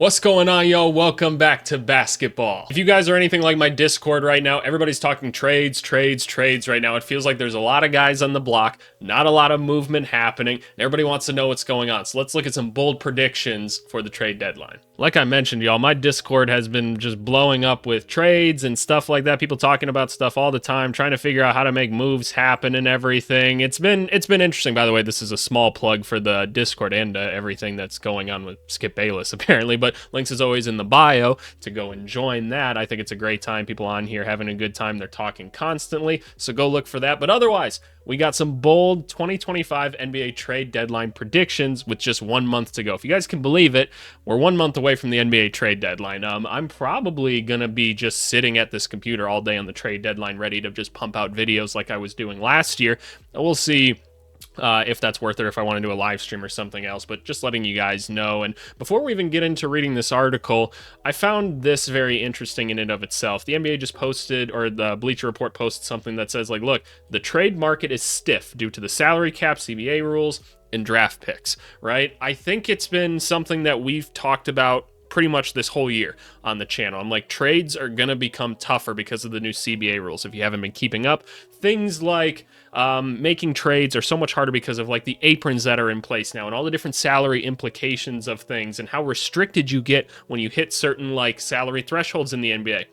What's going on, y'all? Welcome back to basketball. If you guys are anything like my Discord right now, everybody's talking trades right now. It feels like there's a lot of guys on the block, not a lot of movement happening, and everybody wants to know what's going on. So let's look at some bold predictions for the trade deadline. Like I mentioned, y'all, my Discord has been just blowing up with trades and stuff like that. People talking about stuff all the time, trying to figure out how to make moves happen and everything. It's been interesting. By the way, this is a small plug for the Discord and everything that's going on with Skip Bayless, apparently. But links is always in the bio to go and join that. I think it's a great time. People on here having a good time. They're talking constantly, so go look for that. But otherwise, we got some bold 2025 NBA trade deadline predictions with just 1 month to go. If you guys can believe it, we're 1 month away from the NBA trade deadline. I'm probably going to be just sitting at this computer all day on the trade deadline, ready to just pump out videos like I was doing last year. We'll see if that's worth it, or if I want to do a live stream or something else, but just letting you guys know. And before we even get into reading this article, I found this very interesting in and of itself. The NBA just posted, or the Bleacher Report posted something that says, like, look, the trade market is stiff due to the salary cap, CBA rules, and draft picks, right? I think it's been something that we've talked about pretty much this whole year on the channel. I'm like, trades are going to become tougher because of the new CBA rules. If you haven't been keeping up, things like making trades are so much harder because of like the aprons that are in place now and all the different salary implications of things and how restricted you get when you hit certain like salary thresholds in the NBA.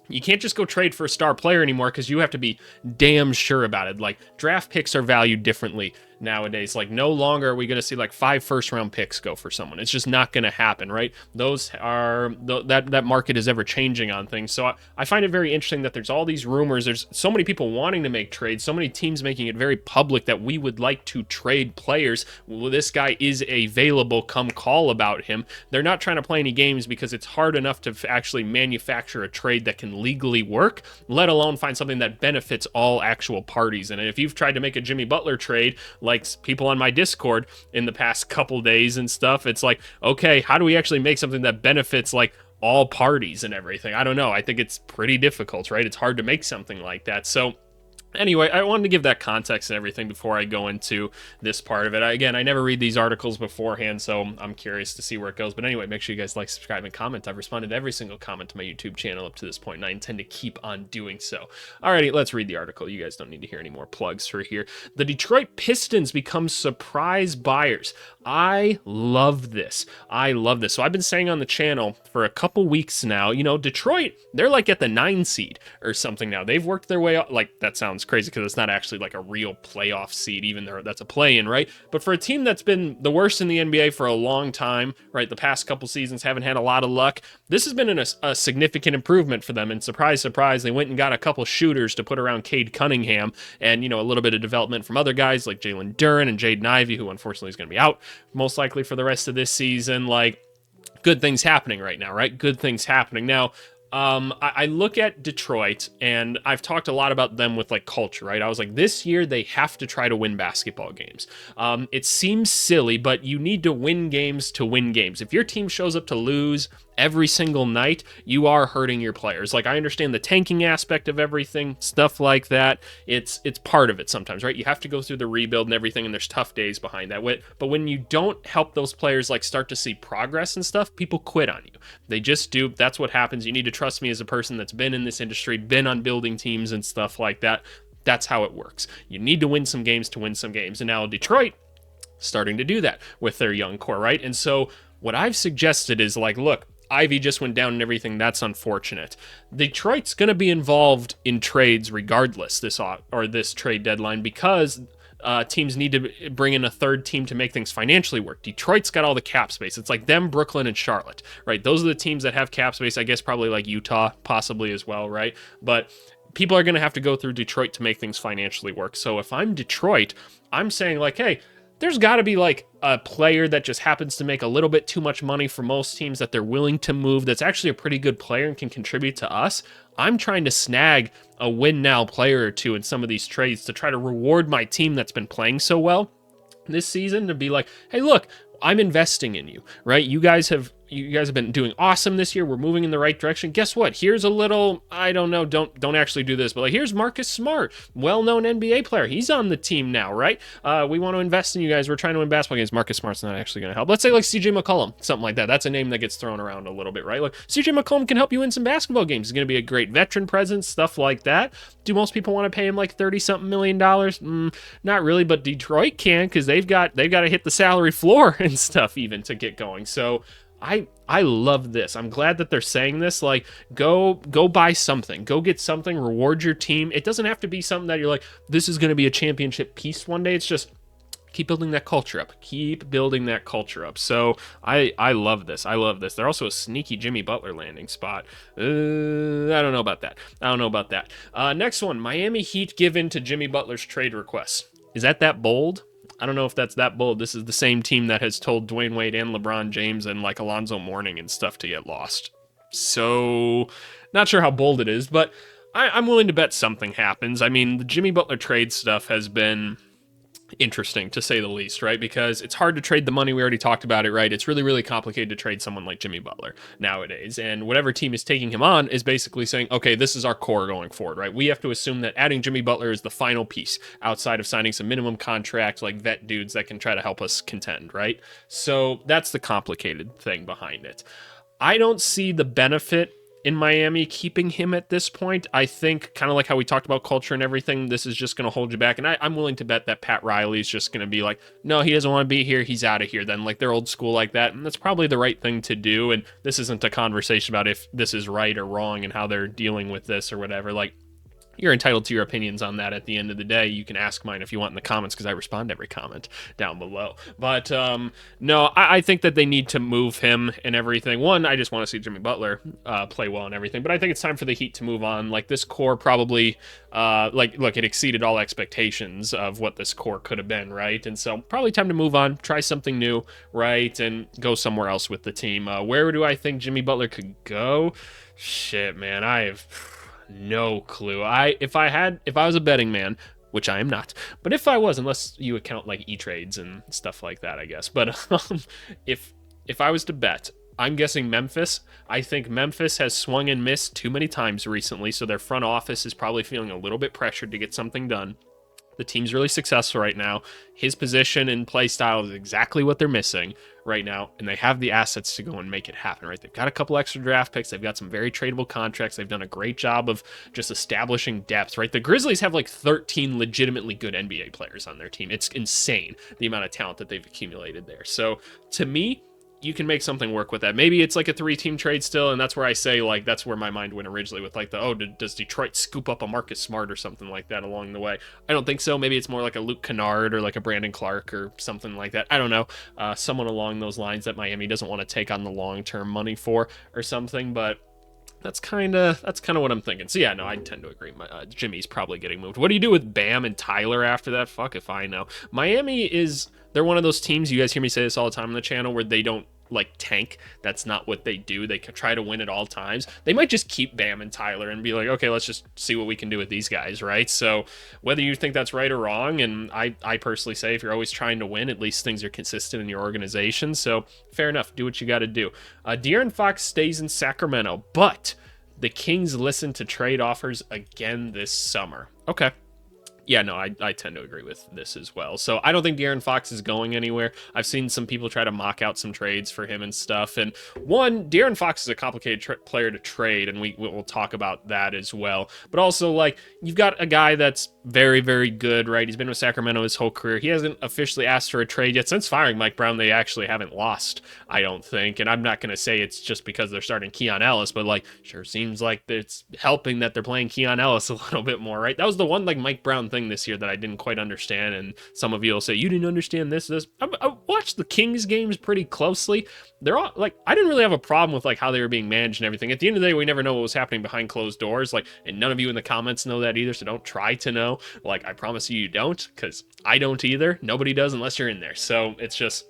You can't just go trade for a star player anymore because you have to be damn sure about it. Like, draft picks are valued differently nowadays. Like, no longer are we going to see like 5 first-round picks go for someone. It's just not going to happen, right? Those are that market is ever changing on things. So I find it very interesting that there's all these rumors. There's so many people wanting to make trades, so many teams making it very public that we would like to trade players. Well, this guy is available. Come call about him. They're not trying to play any games because it's hard enough to actually manufacture a trade that can legally work, let alone find something that benefits all actual parties. And if you've tried to make a Jimmy Butler trade, like people on my Discord in the past couple days and stuff, it's like, okay, how do we actually make something that benefits like all parties and everything? I don't know. I think it's pretty difficult, right? It's hard to make something like that. So anyway, I wanted to give that context and everything before I go into this part of it. I never read these articles beforehand, so I'm curious to see where it goes. But anyway, make sure you guys like, subscribe, and comment. I've responded to every single comment to my YouTube channel up to this point, and I intend to keep on doing so. Alrighty, let's read the article. You guys don't need to hear any more plugs for here. The Detroit Pistons become surprise buyers. I love this. So I've been saying on the channel for a couple weeks now, you know, Detroit, they're like at the 9 seed or something now. They've worked their way up. Like, that sounds crazy because it's not actually like a real playoff seed, even though that's a play-in, right? But for a team that's been the worst in the NBA for a long time, right, the past couple seasons haven't had a lot of luck, this has been a significant improvement for them. And surprise, surprise, they went and got a couple shooters to put around Cade Cunningham and, you know, a little bit of development from other guys like Jalen Duren and Jaden Ivey, who unfortunately is going to be out most likely for the rest of this season. Like, good things happening right now, right? Good things happening. Now, I look at Detroit, and I've talked a lot about them with like culture, right? I was like, this year they have to try to win basketball games. It seems silly, but you need to win games to win games. If your team shows up to lose every single night, you are hurting your players. Like, I understand the tanking aspect of everything, stuff like that. It's part of it sometimes, right? You have to go through the rebuild and everything, and there's tough days behind that. But when you don't help those players like start to see progress and stuff, people quit on you. They just do. That's what happens. You need to trust me as a person that's been in this industry, been on building teams and stuff like that. That's how it works. You need to win some games to win some games. And now Detroit starting to do that with their young core, right? And so what I've suggested is like, look, Ivy just went down and everything. That's unfortunate. Detroit's going to be involved in trades regardless this trade deadline because teams need to bring in a third team to make things financially work. Detroit's got all the cap space. It's like them, Brooklyn, and Charlotte, right? Those are the teams that have cap space. I guess probably like Utah possibly as well, right? But people are going to have to go through Detroit to make things financially work. So if I'm Detroit, I'm saying like, hey, there's got to be like a player that just happens to make a little bit too much money for most teams that they're willing to move, that's actually a pretty good player and can contribute to us. I'm trying to snag a win now player or two in some of these trades to try to reward my team that's been playing so well this season, to be like, hey, look, I'm investing in you, right? You guys have you guys have been doing awesome this year. We're moving in the right direction. Guess what? Here's a little, I don't know, don't actually do this, but like here's Marcus Smart, well-known NBA player. He's on the team now, right? We want to invest in you guys. We're trying to win basketball games. Marcus Smart's not actually going to help. Let's say like CJ McCollum, something like that. That's a name that gets thrown around a little bit, right? Like CJ McCollum can help you win some basketball games. He's going to be a great veteran presence, stuff like that. Do most people want to pay him like $30-something million? Not really, but Detroit can, because they've got to hit the salary floor and stuff even to get going. So I love this. I'm glad that they're saying this. Like, go buy something. Go get something. Reward your team. It doesn't have to be something that you're like, this is going to be a championship piece one day. It's just keep building that culture up. Keep building that culture up. So I love this. I love this. They're also a sneaky Jimmy Butler landing spot. I don't know about that. Next one, Miami Heat give in to Jimmy Butler's trade requests. Is that bold? I don't know if that's that bold. This is the same team that has told Dwayne Wade and LeBron James and like Alonzo Mourning and stuff to get lost. So, not sure how bold it is, but I'm willing to bet something happens. I mean, the Jimmy Butler trade stuff has been interesting to say the least, right? Because it's hard to trade the money. We already talked about it, right? It's really, really complicated to trade someone like Jimmy Butler nowadays. And whatever team is taking him on is basically saying, okay, this is our core going forward, right? We have to assume that adding Jimmy Butler is the final piece outside of signing some minimum contract, like vet dudes that can try to help us contend, right? So that's the complicated thing behind it. I don't see the benefit in Miami keeping him at this point. I think kind of like how we talked about culture and everything, this is just going to hold you back. And I'm willing to bet that Pat Riley's just going to be like, no, he doesn't want to be here. He's out of here then. Like they're old school like that. And that's probably the right thing to do. And this isn't a conversation about if this is right or wrong and how they're dealing with this or whatever. Like, you're entitled to your opinions on that at the end of the day. You can ask mine if you want in the comments because I respond to every comment down below. But no, I think that they need to move him and everything. One, I just want to see Jimmy Butler play well and everything. But I think it's time for the Heat to move on. Like this core probably, look, it exceeded all expectations of what this core could have been, right? And so probably time to move on, try something new, right? And go somewhere else with the team. Where do I think Jimmy Butler could go? Shit, man, I have no clue. If I was a betting man, which I am not, but if I was, unless you account like E-Trades and stuff like that, I guess. But if I was to bet, I'm guessing Memphis. I think Memphis has swung and missed too many times recently, so their front office is probably feeling a little bit pressured to get something done. The team's really successful right now. His position and play style is exactly what they're missing right now, and they have the assets to go and make it happen, right? They've got a couple extra draft picks. They've got some very tradable contracts. They've done a great job of just establishing depth, right? The Grizzlies have like 13 legitimately good NBA players on their team. It's insane the amount of talent that they've accumulated there. So to me, you can make something work with that. Maybe it's like a 3-team trade still, and that's where I say, like, that's where my mind went originally with, like, does Detroit scoop up a Marcus Smart or something like that along the way? I don't think so. Maybe it's more like a Luke Kennard or like a Brandon Clark or something like that. I don't know. Someone along those lines that Miami doesn't want to take on the long-term money for or something, but that's kind of what I'm thinking. So yeah, no, I tend to agree. Jimmy's probably getting moved. What do you do with Bam and Tyler after that? Fuck if I know. Miami they're one of those teams, you guys hear me say this all the time on the channel, where they don't like tank. That's not what they do. They can try to win at all times. They might just keep Bam and Tyler and be like, okay, let's just see what we can do with these guys, right? So whether you think that's right or wrong, and I personally say if you're always trying to win, at least things are consistent in your organization. So fair enough, do what you got to do. De'Aaron Fox stays in Sacramento, but the Kings listen to trade offers again this summer. Okay. Yeah, no, I tend to agree with this as well. So I don't think De'Aaron Fox is going anywhere. I've seen some people try to mock out some trades for him and stuff. And one, De'Aaron Fox is a complicated player to trade, and we'll talk about that as well. But also, like, you've got a guy that's very, very good, right? He's been with Sacramento his whole career. He hasn't officially asked for a trade yet. Since firing Mike Brown, they actually haven't lost, I don't think. And I'm not going to say it's just because they're starting Keon Ellis, but, like, sure seems like it's helping that they're playing Keon Ellis a little bit more, right? That was the one, like, Mike Brown thing this year that I didn't quite understand, and some of you will say, you didn't understand this. I watched the Kings games pretty closely. They're all, like, I didn't really have a problem with, like, how they were being managed and everything. At the end of the day, we never know what was happening behind closed doors, like, and none of you in the comments know that either, so don't try to know. Like, I promise you don't, because I don't either. Nobody does unless you're in there. So it's just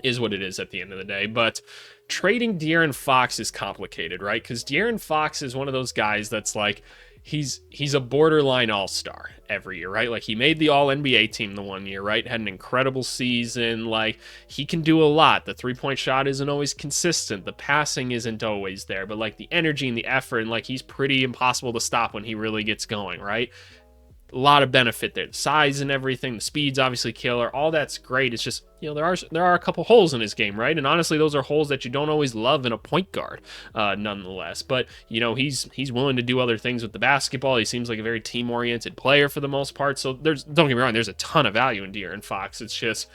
is what it is at the end of the day. But trading De'Aaron Fox is complicated, right? Because De'Aaron Fox is one of those guys that's like, he's a borderline all-star every year, right? Like, he made the all-NBA team the one year, right? Had an incredible season. Like, he can do a lot. The three-point shot isn't always consistent. The passing isn't always there. But, like, the energy and the effort, and, like, he's pretty impossible to stop when he really gets going, right? A lot of benefit there. The size and everything, the speed's obviously killer. All that's great. It's just, there are a couple holes in his game, right? And honestly, those are holes that you don't always love in a point guard, nonetheless. But he's willing to do other things with the basketball. He seems like a very team-oriented player for the most part. So don't get me wrong, there's a ton of value in De'Aaron Fox. It's just,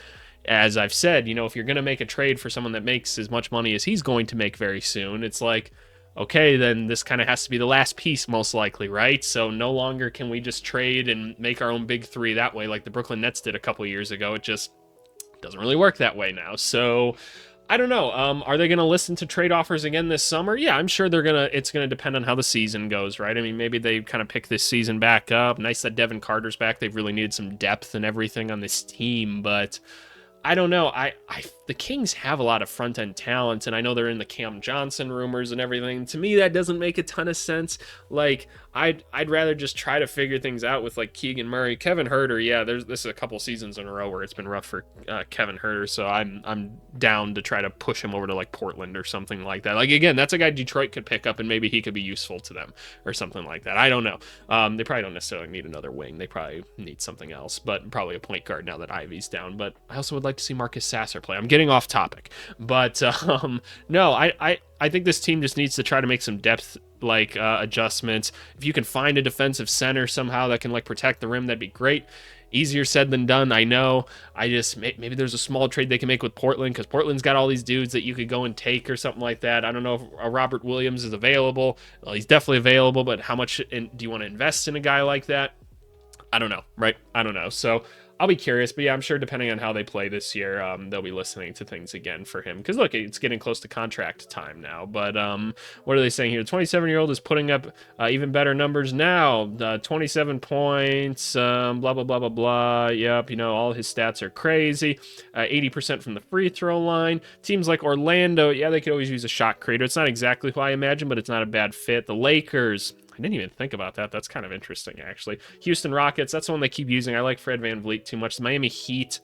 as I've said, if you're going to make a trade for someone that makes as much money as he's going to make very soon, it's like, okay, then this kind of has to be the last piece, most likely, right? So no longer can we just trade and make our own big three that way, like the Brooklyn Nets did a couple years ago. It just doesn't really work that way now. So I don't know. Are they going to listen to trade offers again this summer? Yeah, I'm sure it's going to depend on how the season goes, right? I mean, maybe they kind of pick this season back up. Nice that Devin Carter's back. They've really needed some depth and everything on this team, but I don't know. The Kings have a lot of front-end talent, and I know they're in the Cam Johnson rumors and everything. To me, that doesn't make a ton of sense. Like, I'd rather just try to figure things out with, like, Keegan Murray. Kevin Huerter, yeah, this is a couple seasons in a row where it's been rough for Kevin Huerter, so I'm down to try to push him over to, like, Portland or something like that. Like, again, that's a guy Detroit could pick up, and maybe he could be useful to them or something like that. I don't know. They probably don't necessarily need another wing. They probably need something else, but probably a point guard now that Ivy's down. But I also would like to see Marcus Sasser play. I'm getting off topic, but no, I think this team just needs to try to make some depth adjustments. If you can find a defensive center somehow that can like protect the rim, that'd be great. Easier said than done, I know. I just, maybe there's a small trade they can make with Portland, because Portland's got all these dudes that you could go and take or something like that. I don't know if Robert Williams is available. Well, he's definitely available, but how much do you want to invest in a guy like that? I don't know, right? I don't know. So I'll be curious, but yeah, I'm sure depending on how they play this year, they'll be listening to things again for him. Because look, it's getting close to contract time now. But what are they saying here? The 27-year-old is putting up even better numbers now. 27 points, blah, blah, blah, blah, blah. Yep, all his stats are crazy. 80% from the free throw line. Teams like Orlando, yeah, they could always use a shot creator. It's not exactly who I imagine, but it's not a bad fit. The Lakers, I didn't even think about that. That's kind of interesting, actually. Houston Rockets, that's the one they keep using. I like Fred VanVleet too much. The Miami Heat,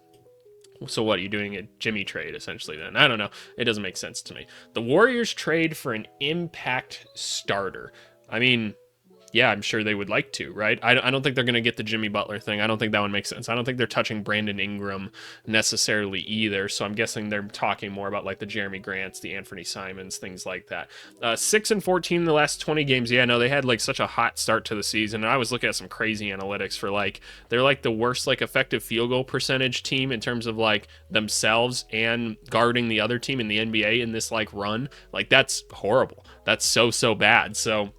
so what, are you doing a Jimmy trade, essentially, then? I don't know. It doesn't make sense to me. The Warriors trade for an impact starter. I mean, yeah, I'm sure they would like to, right? I don't think they're going to get the Jimmy Butler thing. I don't think that one makes sense. I don't think they're touching Brandon Ingram necessarily either. So I'm guessing they're talking more about like the Jeremy Grants, the Anthony Simons, things like that. 6-14 in the last 20 games. Yeah, no, they had like such a hot start to the season. And I was looking at some crazy analytics for like, they're like the worst like effective field goal percentage team in terms of like themselves and guarding the other team in the NBA in this like run. Like, that's horrible. That's so bad. So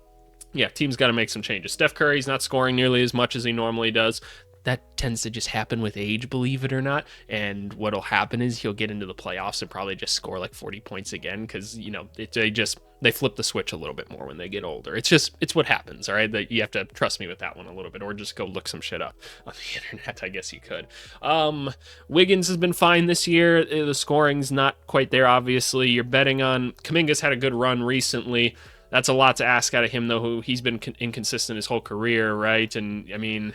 yeah, team's got to make some changes. Steph Curry's not scoring nearly as much as he normally does. That tends to just happen with age, believe it or not. And what'll happen is he'll get into the playoffs and probably just score like 40 points again, because they flip the switch a little bit more when they get older. It's what happens, all right? That you have to trust me with that one a little bit, or just go look some shit up on the internet. I guess you could. Wiggins has been fine this year. The scoring's not quite there, obviously. You're betting on Kuminga's had a good run recently. That's a lot to ask out of him, though, he's been inconsistent his whole career, right? And, I mean,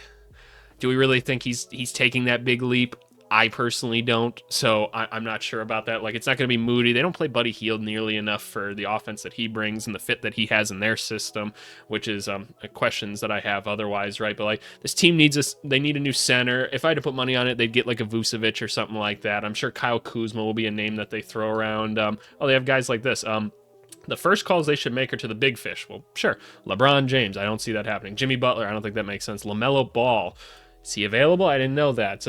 do we really think he's taking that big leap? I personally don't, so I'm not sure about that. Like, it's not going to be Moody. They don't play Buddy Hield nearly enough for the offense that he brings and the fit that he has in their system, which is questions that I have otherwise, right? But, like, this team they need a new center. If I had to put money on it, they'd get, like, a Vucevic or something like that. I'm sure Kyle Kuzma will be a name that they throw around. They have guys like this. The first calls they should make are to the big fish. Well, sure. LeBron James, I don't see that happening. Jimmy Butler, I don't think that makes sense. LaMelo Ball, is he available? I didn't know that.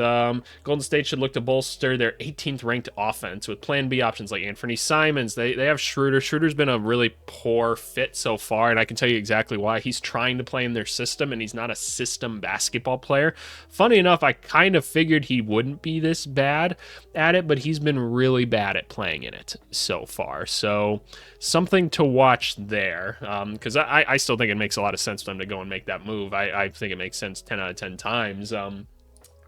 Golden State should look to bolster their 18th ranked offense with plan B options like Anthony Simons. They have Schroeder. Schroeder's been a really poor fit so far, and I can tell you exactly why. He's trying to play in their system, and he's not a system basketball player. Funny enough, I kind of figured he wouldn't be this bad at it, but he's been really bad at playing in it so far. So something to watch there, because I still think it makes a lot of sense for them to go and make that move. I think it makes sense 10 out of 10 times.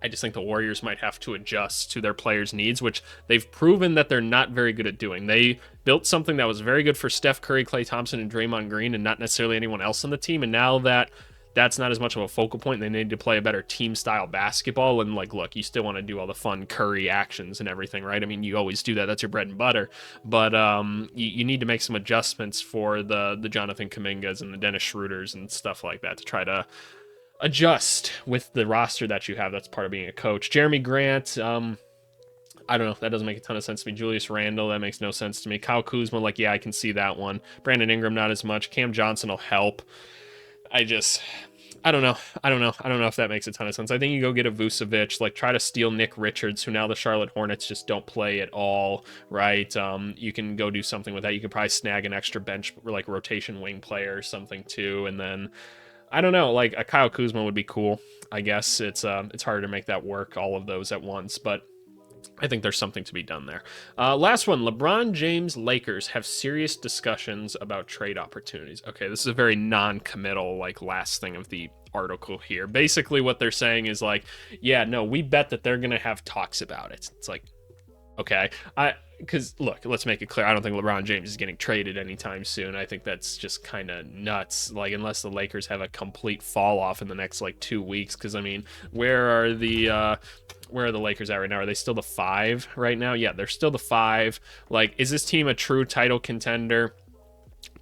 I just think the Warriors might have to adjust to their players' needs, which they've proven that they're not very good at doing. They built something that was very good for Steph Curry, Klay Thompson, and Draymond Green, and not necessarily anyone else on the team. And now that that's not as much of a focal point, they need to play a better team-style basketball. And, like, look, you still want to do all the fun Curry actions and everything, right? I mean, you always do that. That's your bread and butter. But you need to make some adjustments for the Jonathan Kumingas and the Dennis Schroeders and stuff like that to try to adjust with the roster that you have. That's part of being a coach. Jeremy Grant, I don't know. That doesn't make a ton of sense to me. Julius Randle, that makes no sense to me. Kyle Kuzma, like, yeah, I can see that one. Brandon Ingram, not as much. Cam Johnson will help. I don't know. I don't know if that makes a ton of sense. I think you go get a Vucevic, like try to steal Nick Richards, who now the Charlotte Hornets just don't play at all, right? You can go do something with that. You could probably snag an extra bench, like rotation wing player or something too, and then I don't know, like a Kyle Kuzma would be cool. I guess it's harder to make that work, all of those at once, but I think there's something to be done there. Last one, LeBron James Lakers have serious discussions about trade opportunities. Okay, this is a very non-committal, like, last thing of the article here. Basically what they're saying is like, yeah, no, we bet that they're going to have talks about it. It's like, okay, because look, let's make it clear. I don't think LeBron James is getting traded anytime soon. I think that's just kind of nuts. Like, unless the Lakers have a complete fall off in the next like 2 weeks. Because I mean, where are the Lakers at right now? Are they still the 5 right now? Yeah, they're still the 5. Like, is this team a true title contender?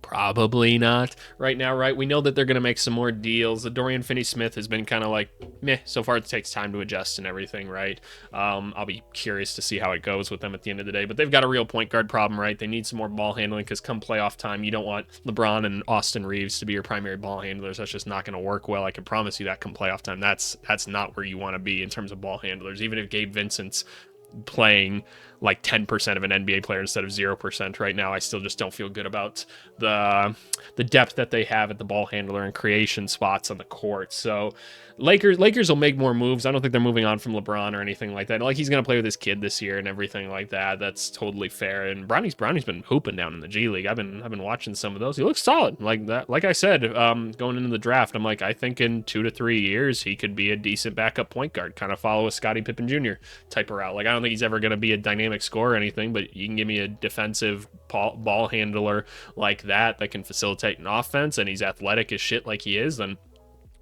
Probably not right now, right? We know that they're going to make some more deals. The Dorian Finney-Smith has been kind of like, meh, so far. It takes time to adjust and everything, right? I'll be curious to see how it goes with them at the end of the day. But they've got a real point guard problem, right? They need some more ball handling because come playoff time, you don't want LeBron and Austin Reeves to be your primary ball handlers. That's just not going to work well. I can promise you that come playoff time, that's not where you want to be in terms of ball handlers. Even if Gabe Vincent's playing like 10% of an NBA player instead of 0% right now, I still just don't feel good about the depth that they have at the ball handler and creation spots on the court. So Lakers will make more moves. I don't think they're moving on from LeBron or anything like that. Like, he's going to play with his kid this year and everything like that. That's totally fair. And Bronny's been hooping down in the G League. I've been watching some of those. He looks solid. Like that. Like I said, going into the draft, I'm like, I think in 2 to 3 years he could be a decent backup point guard, kind of follow a Scottie Pippen Jr. type of route. Like, I don't think he's ever going to be a dynamic scorer or anything, but you can give me a defensive ball handler like that can facilitate an offense, and he's athletic as shit like he is, then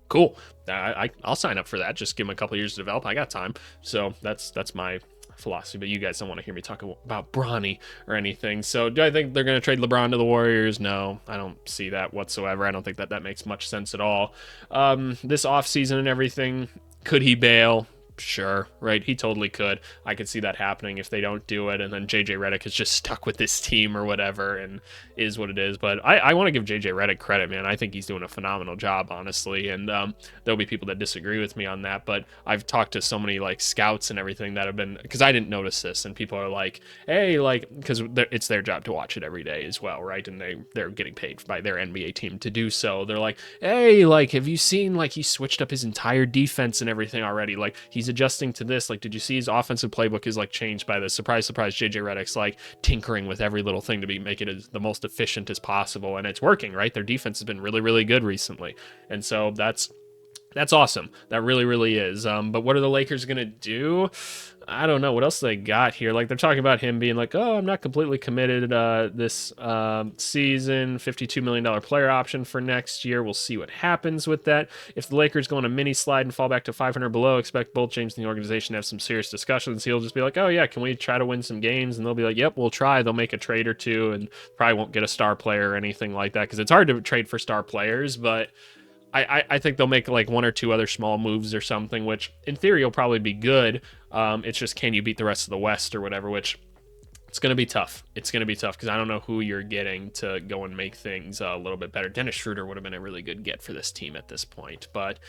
cool. I'll sign up for that. Just give him a couple years to develop. I got time. So that's my philosophy, but you guys don't want to hear me talk about Bronny or anything. So do I think they're going to trade LeBron to the Warriors? No, I don't see that whatsoever. I don't think that makes much sense at all. This offseason and everything, could he bail? Sure, right? He totally could. I could see that happening if they don't do it, and then JJ Redick is just stuck with this team or whatever, and is what it is. But I want to give JJ Redick credit, man. I think he's doing a phenomenal job, honestly, and there'll be people that disagree with me on that, but I've talked to so many like scouts and everything that have been, because I didn't notice this, and people are like, hey, like, because it's their job to watch it every day as well, right? And they're getting paid by their NBA team to do so. They're like, hey, like, have you seen, like, he switched up his entire defense and everything already? Like, he's adjusting to this. Like, did you see his offensive playbook is like changed by this? Surprise, surprise, JJ Redick's like tinkering with every little thing to make it as the most efficient as possible, and it's working, right? Their defense has been really, really good recently, and so that's awesome. That really, really is. But what are the Lakers gonna do? I don't know. What else they got here? Like, they're talking about him being like, oh, I'm not completely committed this season. $52 million player option for next year. We'll see what happens with that. If the Lakers go on a mini slide and fall back to 500 below, expect both James and the organization to have some serious discussions. He'll just be like, oh, yeah, can we try to win some games? And they'll be like, yep, we'll try. They'll make a trade or two and probably won't get a star player or anything like that, because it's hard to trade for star players, but I think they'll make like 1 or 2 other small moves or something, which in theory will probably be good. It's just, can you beat the rest of the West or whatever, which it's going to be tough. It's going to be tough because I don't know who you're getting to go and make things a little bit better. Dennis Schroeder would have been a really good get for this team at this point, but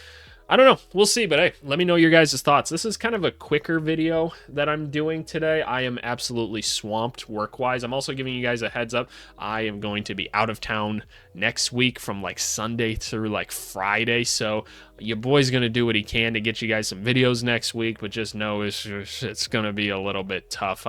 I don't know. We'll see, but hey, let me know your guys' thoughts. This is kind of a quicker video that I'm doing today. I am absolutely swamped work-wise. I'm also giving you guys a heads up. I am going to be out of town next week from like Sunday through like Friday, so your boy's going to do what he can to get you guys some videos next week, but just know it's going to be a little bit tough.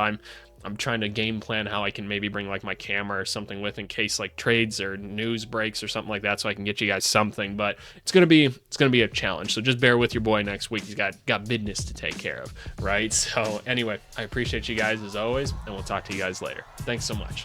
I'm trying to game plan how I can maybe bring like my camera or something with in case like trades or news breaks or something like that, so I can get you guys something. But it's gonna be a challenge. So just bear with your boy next week. He's got business to take care of, right? So anyway, I appreciate you guys as always, and we'll talk to you guys later. Thanks so much.